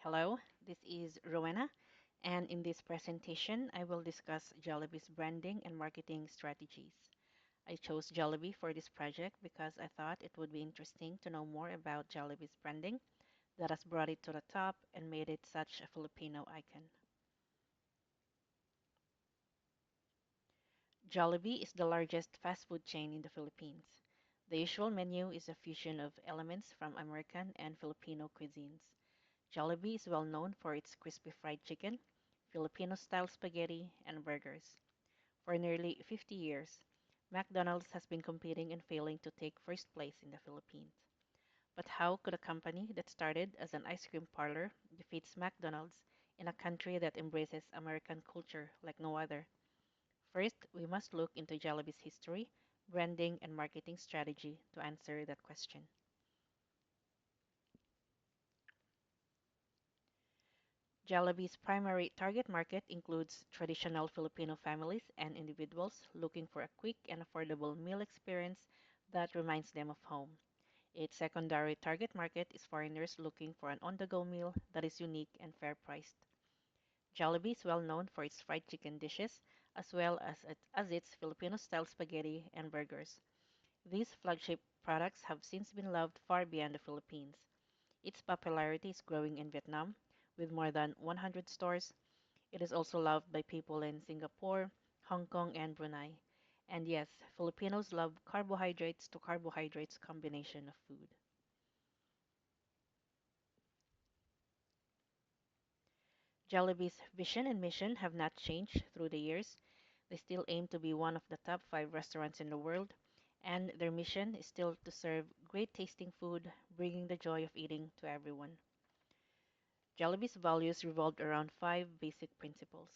Hello, this is Rowena, and in this presentation, I will discuss Jollibee's branding and marketing strategies. I chose Jollibee for this project because I thought it would be interesting to know more about Jollibee's branding that has brought it to the top and made it such a Filipino icon. Jollibee is the largest fast food chain in the Philippines. The usual menu is a fusion of elements from American and Filipino cuisines. Jollibee is well known for its crispy fried chicken, Filipino-style spaghetti, and burgers. For nearly 50 years, McDonald's has been competing and failing to take first place in the Philippines. But how could a company that started as an ice cream parlor defeat McDonald's in a country that embraces American culture like no other? First, we must look into Jollibee's history, branding, and marketing strategy to answer that question. Jollibee's primary target market includes traditional Filipino families and individuals looking for a quick and affordable meal experience that reminds them of home. Its secondary target market is foreigners looking for an on-the-go meal that is unique and fair-priced. Jollibee is well known for its fried chicken dishes as well as its Filipino-style spaghetti and burgers. These flagship products have since been loved far beyond the Philippines. Its popularity is growing in Vietnam, with more than 100 stores. It is also loved by people in Singapore, Hong Kong, and Brunei. And yes, Filipinos love carbohydrates to carbohydrates combination of food. Jollibee's vision and mission have not changed through the years. They still aim to be one of the top 5 restaurants in the world, and their mission is still to serve great tasting food, bringing the joy of eating to everyone. Jollibee's values revolved around 5 basic principles.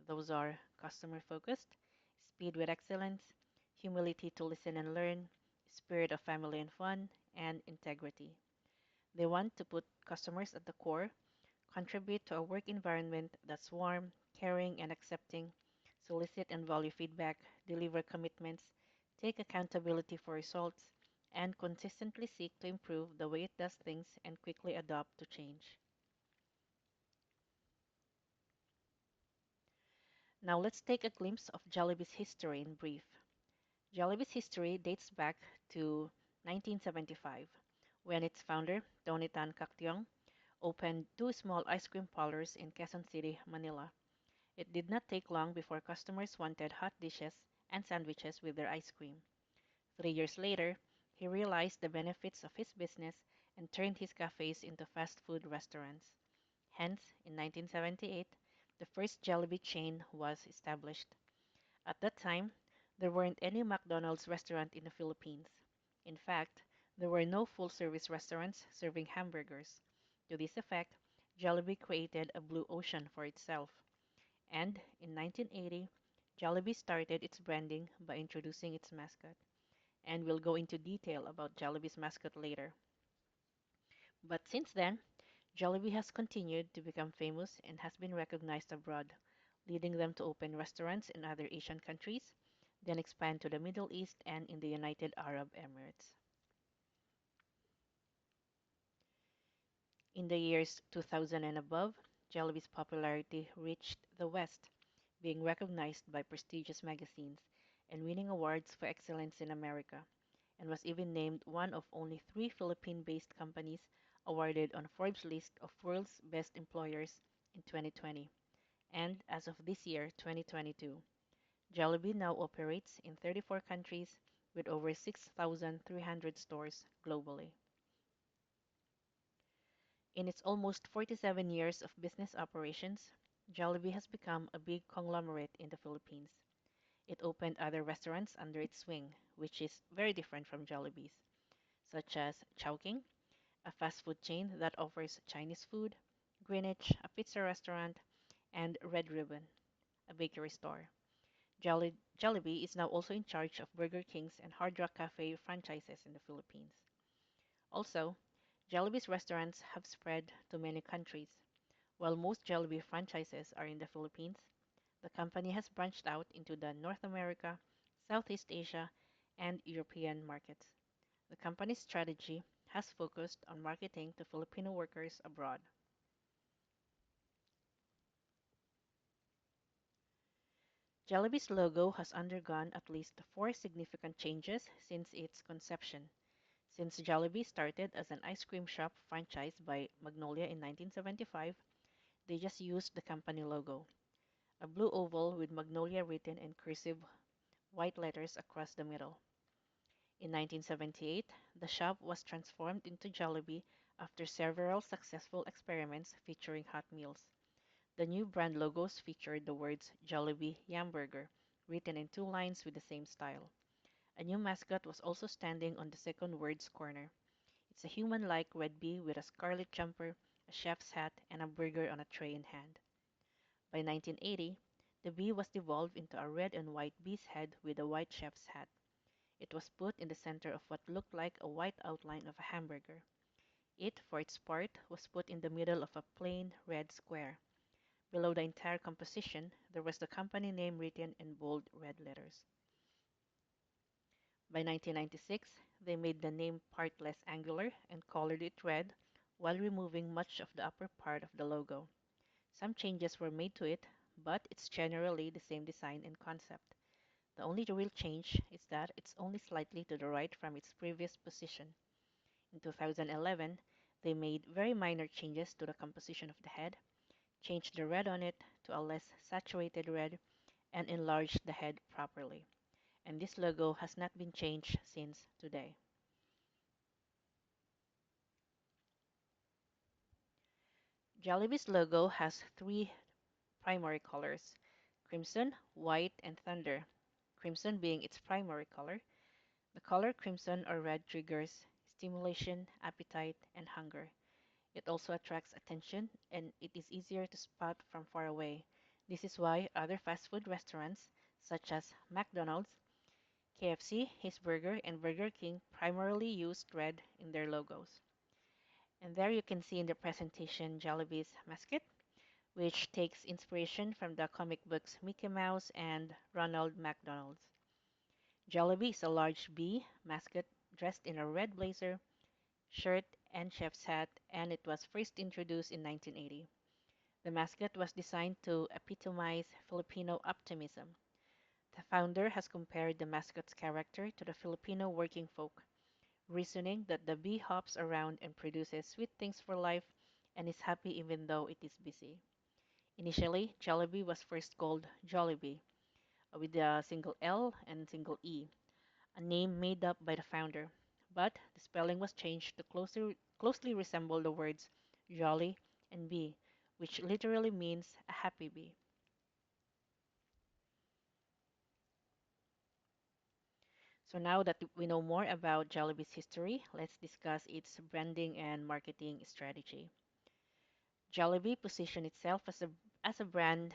Those are customer focused, speed with excellence, humility to listen and learn, spirit of family and fun, and integrity. They want to put customers at the core, contribute to a work environment that's warm, caring, and accepting, solicit and value feedback, deliver commitments, take accountability for results, and consistently seek to improve the way it does things and quickly adapt to change. Now let's take a glimpse of Jollibee's history in brief. Jollibee's history dates back to 1975, when its founder, Tony Tan Caktiong, opened 2 small ice cream parlors in Quezon City, Manila. It did not take long before customers wanted hot dishes and sandwiches with their ice cream. 3 years later, he realized the benefits of his business and turned his cafes into fast food restaurants. Hence, in 1978, the first Jollibee chain was established. At that time, there weren't any McDonald's restaurant in the Philippines. In fact, there were no full-service restaurants serving hamburgers. To this effect, Jollibee created a blue ocean for itself. And in 1980, Jollibee started its branding by introducing its mascot. And we'll go into detail about Jollibee's mascot later. But since then, Jollibee has continued to become famous and has been recognized abroad, leading them to open restaurants in other Asian countries, then expand to the Middle East and in the United Arab Emirates. In the years 2000 and above, Jollibee's popularity reached the West, being recognized by prestigious magazines and winning awards for excellence in America, and was even named one of only 3 Philippine-based companies awarded on Forbes' list of world's best employers in 2020. And as of this year, 2022, Jollibee now operates in 34 countries with over 6,300 stores globally. In its almost 47 years of business operations, Jollibee has become a big conglomerate in the Philippines. It opened other restaurants under its wing, which is very different from Jollibee's, such as Chowking, a fast food chain that offers Chinese food, Greenwich, a pizza restaurant, and Red Ribbon, a bakery store. Jollibee is now also in charge of Burger King's and Hard Rock Cafe franchises in the Philippines. Also, Jollibee's restaurants have spread to many countries. While most Jollibee franchises are in the Philippines, the company has branched out into the North America, Southeast Asia, and European markets. The company's strategy has focused on marketing to Filipino workers abroad. Jollibee's logo has undergone at least four significant changes since its conception. Since Jollibee started as an ice cream shop franchised by Magnolia in 1975, they just used the company logo, a blue oval with Magnolia written in cursive white letters across the middle. In 1978, the shop was transformed into Jollibee after several successful experiments featuring hot meals. The new brand logos featured the words Jollibee Yamburger written in two lines with the same style. A new mascot was also standing on the second word's corner. It's a human-like red bee with a scarlet jumper, a chef's hat, and a burger on a tray in hand. By 1980, the bee was devolved into a red and white bee's head with a white chef's hat. It was put in the center of what looked like a white outline of a hamburger. It, for its part, was put in the middle of a plain red square. Below the entire composition, there was the company name written in bold red letters. By 1996, they made the name part less angular and colored it red while removing much of the upper part of the logo. Some changes were made to it, but it's generally the same design and concept. The only real change is that it's only slightly to the right from its previous position. In 2011, they made very minor changes to the composition of the head, changed the red on it to a less saturated red, and enlarged the head properly. And this logo has not been changed since today. Jollibee's logo has three primary colors: crimson, white, and thunder, crimson being its primary color. The color crimson or red triggers stimulation, appetite, and hunger. It also attracts attention and it is easier to spot from far away. This is why other fast food restaurants, such as McDonald's, KFC, His Burger, and Burger King, primarily used red in their logos. And there you can see in the presentation Jollibee's mascot, which takes inspiration from the comic books Mickey Mouse and Ronald McDonald's. Jollibee is a large bee mascot dressed in a red blazer, shirt, and chef's hat, and it was first introduced in 1980. The mascot was designed to epitomize Filipino optimism. The founder has compared the mascot's character to the Filipino working folk, reasoning that the bee hops around and produces sweet things for life and is happy even though it is busy. Initially, Jollibee was first called Jollibee, with a single L and single E, a name made up by the founder, but the spelling was changed to closely resemble the words jolly and bee, which literally means a happy bee. So now that we know more about Jollibee's history, let's discuss its branding and marketing strategy. Jollibee positioned itself as a brand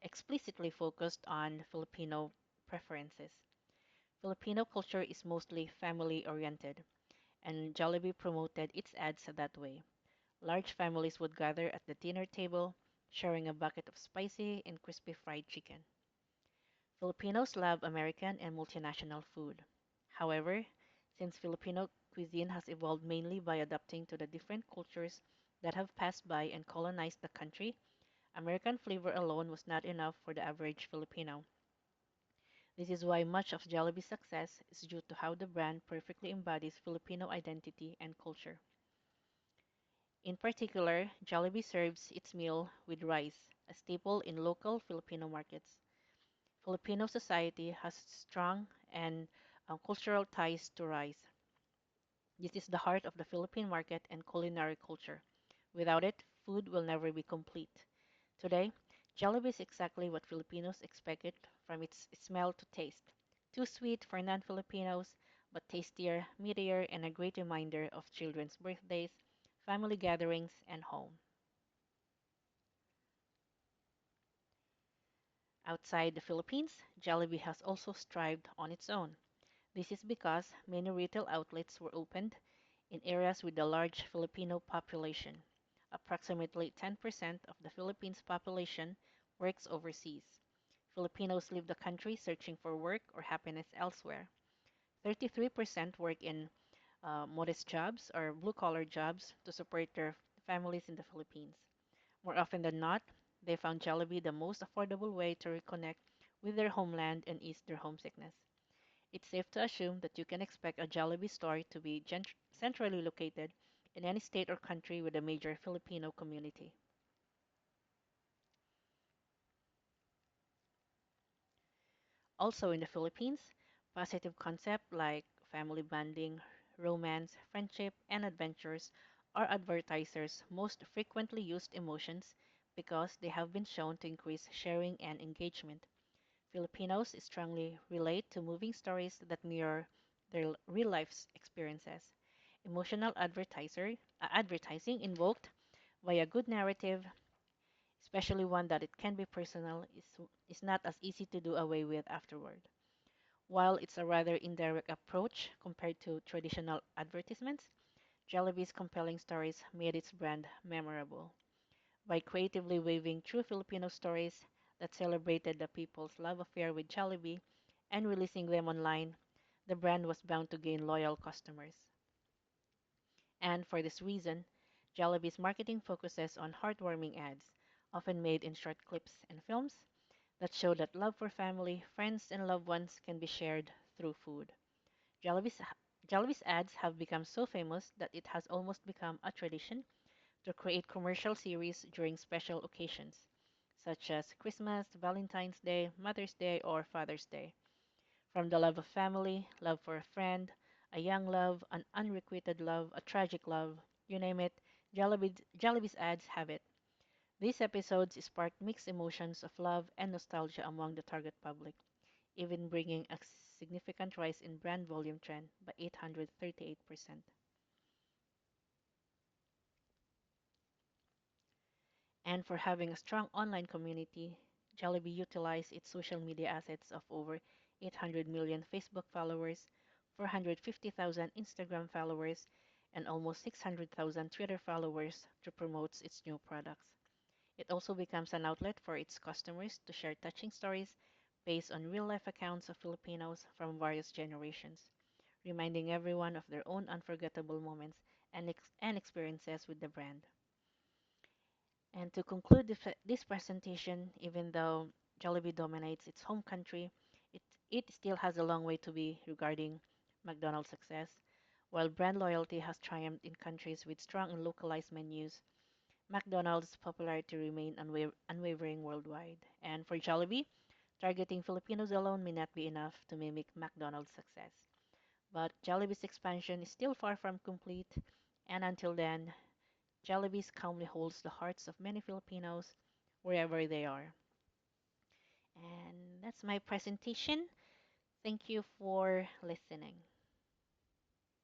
explicitly focused on Filipino preferences. Filipino culture is mostly family oriented, and Jollibee promoted its ads that way. Large families would gather at the dinner table, sharing a bucket of spicy and crispy fried chicken. Filipinos love American and multinational food. However, since Filipino cuisine has evolved mainly by adapting to the different cultures that have passed by and colonized the country, American flavor alone was not enough for the average Filipino. This is why much of Jollibee's success is due to how the brand perfectly embodies Filipino identity and culture. In particular, Jollibee serves its meal with rice, a staple in local Filipino markets. Filipino society has strong and cultural ties to rice. This is the heart of the Philippine market and culinary culture. Without it, food will never be complete. Today, Jollibee is exactly what Filipinos expect it from its smell to taste. Too sweet for non-Filipinos, but tastier, meatier, and a great reminder of children's birthdays, family gatherings, and home. Outside the Philippines, Jollibee has also thrived on its own. This is because many retail outlets were opened in areas with a large Filipino population. Approximately 10% of the Philippines' population works overseas. Filipinos leave the country searching for work or happiness elsewhere. 33% work in modest jobs or blue collar jobs to support their families in the Philippines. More often than not, they found Jollibee the most affordable way to reconnect with their homeland and ease their homesickness. It's safe to assume that you can expect a Jollibee store to be centrally located in any state or country with a major Filipino community. Also in the Philippines, positive concepts like family bonding, romance, friendship, and adventures are advertisers' most frequently used emotions because they have been shown to increase sharing and engagement. Filipinos strongly relate to moving stories that mirror their real life experiences. Emotional advertising invoked via good narrative, especially one that it can be personal, is not as easy to do away with afterward. While it's a rather indirect approach compared to traditional advertisements, Jollibee's compelling stories made its brand memorable. By creatively weaving true Filipino stories that celebrated the people's love affair with Jollibee and releasing them online, the brand was bound to gain loyal customers. And for this reason, Jollibee's marketing focuses on heartwarming ads, often made in short clips and films, that show that love for family, friends, and loved ones can be shared through food. Jollibee's, Jollibee's ads have become so famous that it has almost become a tradition to create commercial series during special occasions, such as Christmas, Valentine's Day, Mother's Day, or Father's Day. From the love of family, love for a friend, a young love, an unrequited love, a tragic love, you name it, Jollibee's ads have it. These episodes sparked mixed emotions of love and nostalgia among the target public, even bringing a significant rise in brand volume trend by 838%. And for having a strong online community, Jollibee utilized its social media assets of over 800 million Facebook followers, 450,000 Instagram followers, and almost 600,000 Twitter followers to promote its new products. It also becomes an outlet for its customers to share touching stories based on real life accounts of Filipinos from various generations, reminding everyone of their own unforgettable moments and experiences with the brand. And to conclude this presentation, even though Jollibee dominates its home country, it still has a long way to be regarding McDonald's success. While brand loyalty has triumphed in countries with strong and localized menus, McDonald's popularity remained unwavering worldwide. And for Jollibee, targeting Filipinos alone may not be enough to mimic McDonald's success. But Jollibee's expansion is still far from complete, and until then, Jollibee calmly holds the hearts of many Filipinos wherever they are. And that's my presentation. Thank you for listening.